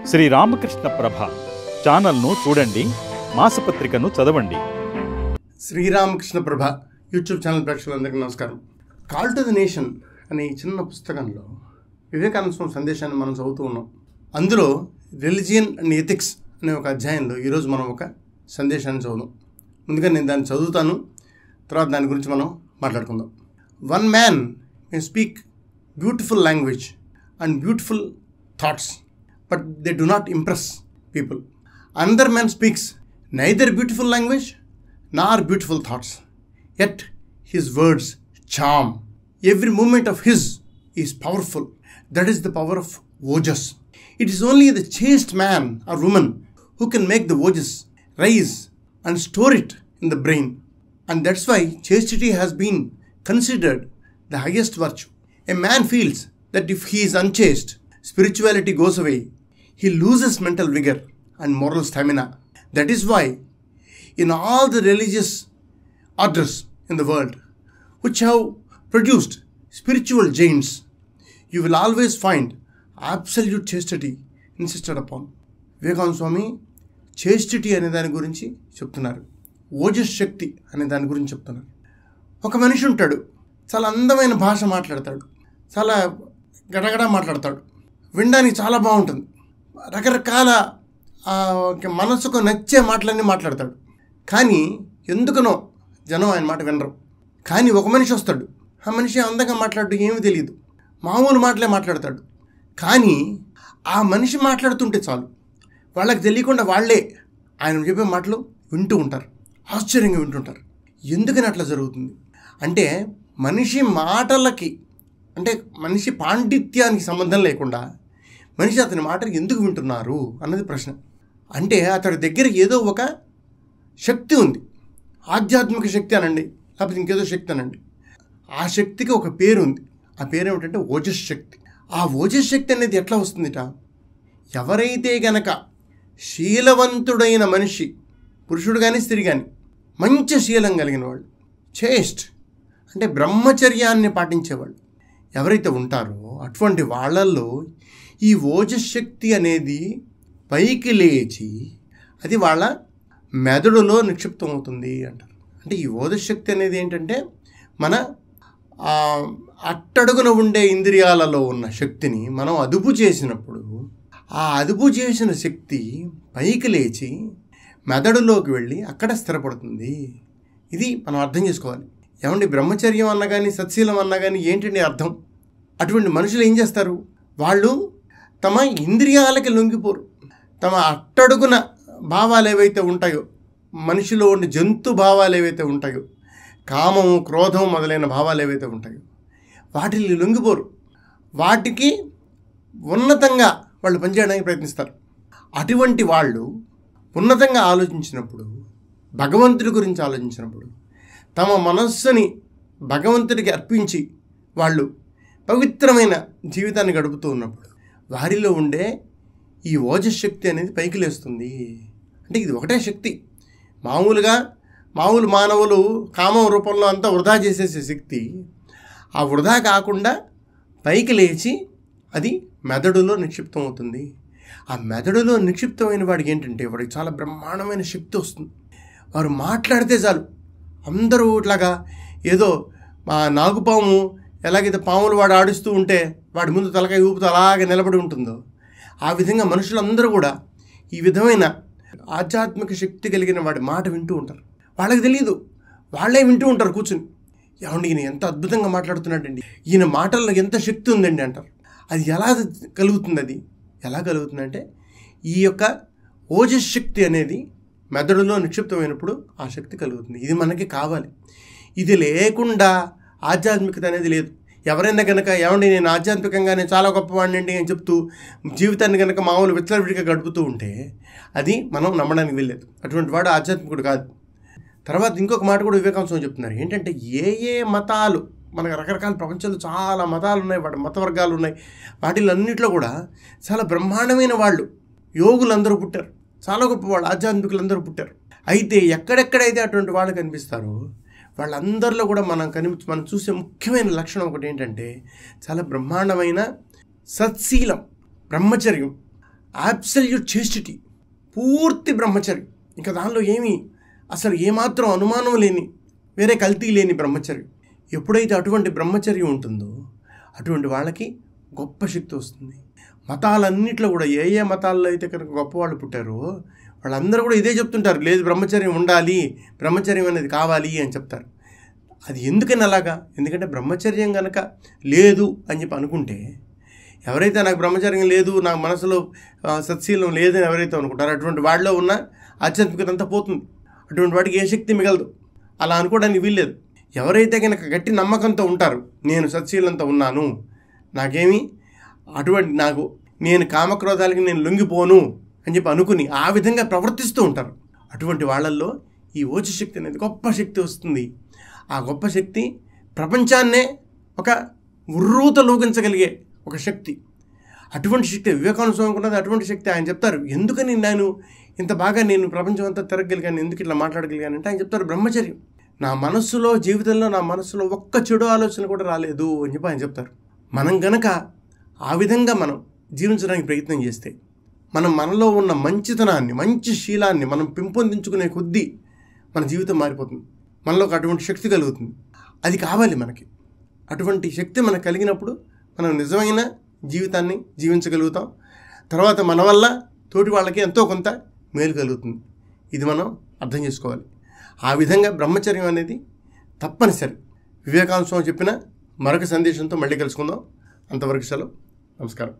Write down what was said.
శ్రీ రామకృష్ణ ప్రభ ఛానల్ను చూడండి, మాసపత్రికను చదవండి. శ్రీరామకృష్ణ ప్రభ యూట్యూబ్ ఛానల్ ప్రేక్షకులందరికీ నమస్కారం. కాల్ టు ది నేషన్ అనే ఈ చిన్న పుస్తకంలో వివేకానంద స్వామి సందేశాన్ని మనం చదువుతూ ఉన్నాం. అందులో రిలిజియన్ అండ్ ఎథిక్స్ అనే ఒక అధ్యాయంలో ఈరోజు మనం ఒక సందేశాన్ని చదువుదాం. ముందుగా నేను దాన్ని చదువుతాను, తర్వాత దాని గురించి మనం మాట్లాడుకుందాం. One man may speak beautiful language and beautiful thoughts, but they do not impress people. Another man speaks neither beautiful language nor beautiful thoughts, yet his words charm. Every movement of his is powerful. That is the power of ojas. It is only the chaste man or woman who can make the ojas rise and store it in the brain. And that's why chastity has been considered the highest virtue. A man feels that if he is unchaste, spirituality goes away. He loses mental vigor and moral stamina. That is why in all the religious orders in the world which have produced spiritual giants, you will always find absolute chastity insisted upon. Vivekananda Swami chastity అనే దాని గురించి చెప్తున్నారు, ఓజస్ శక్తి అనే దాని గురించి చెప్తున్నారు. ఒక మనిషి ఉంటాడు, చాలా అందమైన భాష మాట్లాడతాడు, చాలా గడగడ మాట్లాడతాడు, వినడానికి చాలా బాగుంటుంది, రకరకాల మనసుకు నచ్చే మాటలన్నీ మాట్లాడతాడు. కానీ ఎందుకనో జనం ఆయన మాట వినరు. కానీ ఒక మనిషి వస్తాడు, ఆ మనిషి అందంగా మాట్లాడు, ఏమీ తెలియదు, మామూలు మాటలే మాట్లాడతాడు. కానీ ఆ మనిషి మాట్లాడుతుంటే చాలు, వాళ్ళకి తెలియకుండా వాళ్ళే ఆయన చెప్పే మాటలు వింటూ ఉంటారు, ఆశ్చర్యంగా వింటుంటారు. ఎందుకని అట్లా జరుగుతుంది అంటే, మనిషి మాటలకి అంటే మనిషి పాండిత్యానికి సంబంధం లేకుండా మనిషి అతని మాటలు ఎందుకు వింటున్నారు అన్నది ప్రశ్న. అంటే అతడి దగ్గర ఏదో ఒక శక్తి ఉంది, ఆధ్యాత్మిక శక్తి అనండి, లేకపోతే ఇంకేదో శక్తి అనండి. ఆ శక్తికి ఒక పేరు ఉంది. ఆ పేరు ఏమిటంటే ఓజస్ శక్తి. ఆ ఓజస్ శక్తి అనేది ఎట్లా వస్తుందిట? ఎవరైతే గనక శీలవంతుడైన మనిషి, పురుషుడు కానీ స్త్రీ కానీ, మంచి శీలం కలిగిన వాళ్ళు, చేస్ట్ అంటే బ్రహ్మచర్యాన్ని పాటించేవాళ్ళు ఎవరైతే ఉంటారో అటువంటి వాళ్ళల్లో ఈ ఓజస్ శక్తి అనేది పైకి లేచి అది వాళ్ళ మెదడులో నిక్షిప్తం అవుతుంది అంటారు. అంటే ఈ ఓజస్ శక్తి అనేది ఏంటంటే, మన అట్టడుగున ఉండే ఇంద్రియాలలో ఉన్న శక్తిని మనం అదుపు చేసినప్పుడు ఆ అదుపు చేసిన శక్తి పైకి లేచి మెదడులోకి వెళ్ళి అక్కడ స్థిరపడుతుంది. ఇది మనం అర్థం చేసుకోవాలి. ఏమండి, బ్రహ్మచర్యం అన్నా కానీ సత్శీలం అన్నా కానీ ఏంటండి అర్థం? అటువంటి మనుషులు ఏం చేస్తారు? వాళ్ళు తమ ఇంద్రియాలకి లొంగిపోరు. తమ అట్టడుగున భావాలు ఏవైతే ఉంటాయో, మనిషిలో ఉండే జంతు భావాలు ఏవైతే ఉంటాయో, కామము, క్రోధం మొదలైన భావాలు ఏవైతే ఉంటాయో వాటిని లొంగిపోరు. వాటికి ఉన్నతంగా వాళ్ళు పనిచేయడానికి ప్రయత్నిస్తారు. అటువంటి వాళ్ళు ఉన్నతంగా ఆలోచించినప్పుడు, భగవంతుడి గురించి ఆలోచించినప్పుడు, తమ మనస్సుని భగవంతుడికి అర్పించి వాళ్ళు పవిత్రమైన జీవితాన్ని గడుపుతూ ఉన్నప్పుడు వారిలో ఉండే ఈ ఓజస్ శక్తి అనేది పైకి లేస్తుంది. అంటే ఇది ఒకటే శక్తి. మామూలు మానవులు కామం రూపంలో అంతా వృధా చేసేసే శక్తి, ఆ వృధా కాకుండా పైకి లేచి అది మెదడులో నిక్షిప్తం అవుతుంది. ఆ మెదడులో నిక్షిప్తమైన వాడికి ఏంటంటే, వాడికి చాలా బ్రహ్మాండమైన శక్తి వస్తుంది. వారు మాట్లాడితే చాలు, అందరూ ఇట్లాగా ఏదో నాగుపాము ఎలాగైతే పాములు వాడు ఆడిస్తూ ఉంటే వాడి ముందు తలకాయ ఊపుతూ అలాగే నిలబడి ఉంటుందో, ఆ విధంగా మనుషులందరూ కూడా ఈ విధమైన ఆధ్యాత్మిక శక్తి కలిగిన వాడి మాట వింటూ ఉంటారు. వాళ్ళకి తెలియదు, వాళ్ళే వింటూ ఉంటారు కూర్చుని. ఏమండి, ఈయన ఎంత అద్భుతంగా మాట్లాడుతున్నాడండి, ఈయన మాటల్లో ఎంత శక్తి ఉందండి అంటారు. అది ఎలా కలుగుతుంది? అది ఎలా కలుగుతుందంటే, ఈ యొక్క ఓజస్ శక్తి అనేది మెదడులో నిక్షిప్తమైనప్పుడు ఆ శక్తి కలుగుతుంది. ఇది మనకి కావాలి. ఇది లేకుండా ఆధ్యాత్మికత అనేది లేదు. ఎవరైనా కనుక ఏమండి నేను ఆధ్యాత్మికంగా నేను చాలా గొప్పవాడిని అండి అని చెప్తూ జీవితాన్ని కనుక మామూలు విచ్చలవిడిగా గడుపుతూ ఉంటే అది మనం నమ్మడానికి వెళ్ళలేదు. అటువంటి వాడు ఆధ్యాత్మికుడు కాదు. తర్వాత ఇంకొక మాట కూడా వివేకానంద స్వామి చెప్తున్నారు. ఏంటంటే, ఏ మతాలు, మనకు రకరకాల ప్రపంచంలో చాలా మతాలు ఉన్నాయి, వాటి మత వర్గాలు ఉన్నాయి, వాటిలన్నింటిలో కూడా చాలా బ్రహ్మాండమైన వాళ్ళు, యోగులందరూ పుట్టారు, చాలా గొప్ప వాళ్ళు, ఆధ్యాత్మికులందరూ పుట్టారు. అయితే ఎక్కడెక్కడైతే అటువంటి వాళ్ళు కనిపిస్తారో వాళ్ళందరిలో కూడా మనం చూసే ముఖ్యమైన లక్షణం ఒకటి ఏంటంటే, చాలా బ్రహ్మాండమైన సత్శీలం, బ్రహ్మచర్యం, అబ్సల్యూట్ చేస్టిటీ, పూర్తి బ్రహ్మచర్యం. ఇంకా దానిలో ఏమీ అసలు ఏమాత్రం అనుమానం లేని, వేరే కల్తీ లేని బ్రహ్మచర్యం. ఎప్పుడైతే అటువంటి బ్రహ్మచర్యం ఉంటుందో అటువంటి వాళ్ళకి గొప్ప శక్తి వస్తుంది. మతాలన్నింటిలో కూడా ఏ ఏ మతాల్లో అయితే కనుక గొప్పవాళ్ళు పుట్టారో వాళ్ళందరూ కూడా ఇదే చెప్తుంటారు, లేదు బ్రహ్మచర్యం ఉండాలి, బ్రహ్మచర్యం అనేది కావాలి అని చెప్తారు. అది ఎందుకని అలాగా? ఎందుకంటే బ్రహ్మచర్యం కనుక లేదు అని చెప్పి అనుకుంటే, ఎవరైతే నాకు బ్రహ్మచర్యం లేదు, నా మనసులో సత్శీలం లేదని ఎవరైతే అనుకుంటారో అటువంటి వాళ్ళలో ఉన్న ఆధ్యాత్మికత అంతా పోతుంది. అటువంటి వాటికి ఏ శక్తి మిగలదు. అలా అనుకోవడానికి వీల్లేదు. ఎవరైతే కనుక గట్టి నమ్మకంతో ఉంటారు, నేను సత్శీలంతో ఉన్నాను, నాకేమి అటువంటి నేను కామక్రోధాలకి నేను లొంగిపోను అని చెప్పి అనుకుని ఆ విధంగా ప్రవర్తిస్తూ ఉంటారు. అటువంటి వాళ్ళల్లో ఈ ఓజశక్తి అనేది గొప్ప శక్తి వస్తుంది. ఆ గొప్ప శక్తి ప్రపంచాన్నే ఒక ఉర్రూతలూగించగలిగే ఒక శక్తి. అటువంటి శక్తి వివేకానంద స్వామికి ఉన్నది. అటువంటి శక్తి ఆయన చెప్తారు, ఎందుకని నేను ఇంత బాగా నేను ప్రపంచం అంతా తిరగలిగాను, ఎందుకు ఇట్లా మాట్లాడగలిగానంటే ఆయన చెప్తారు, బ్రహ్మచర్యం. నా మనస్సులో, జీవితంలో నా మనస్సులో ఒక్క చెడు ఆలోచన కూడా రాలేదు అని చెప్పి ఆయన చెప్తారు. మనం గనక ఆ విధంగా మనం జీవించడానికి ప్రయత్నం చేస్తే, మనలో ఉన్న మంచితనాన్ని, మంచి శీలాన్ని మనం పెంపొందించుకునే కొద్దీ మన జీవితం మారిపోతుంది. మనలోకి అటువంటి శక్తి కలుగుతుంది. అది కావాలి మనకి. అటువంటి శక్తి మనకు కలిగినప్పుడు మనం నిజమైన జీవితాన్ని జీవించగలుగుతాం. తర్వాత మన వల్ల తోటి వాళ్ళకి ఎంతో కొంత మేలు కలుగుతుంది. ఇది మనం అర్థం చేసుకోవాలి. ఆ విధంగా బ్రహ్మచర్యం అనేది తప్పనిసరి. వివేకానంద స్వామి చెప్పిన మరొక సందేశంతో మళ్ళీ కలుసుకుందాం. అంతవరకు సెలవు. నమస్కారం.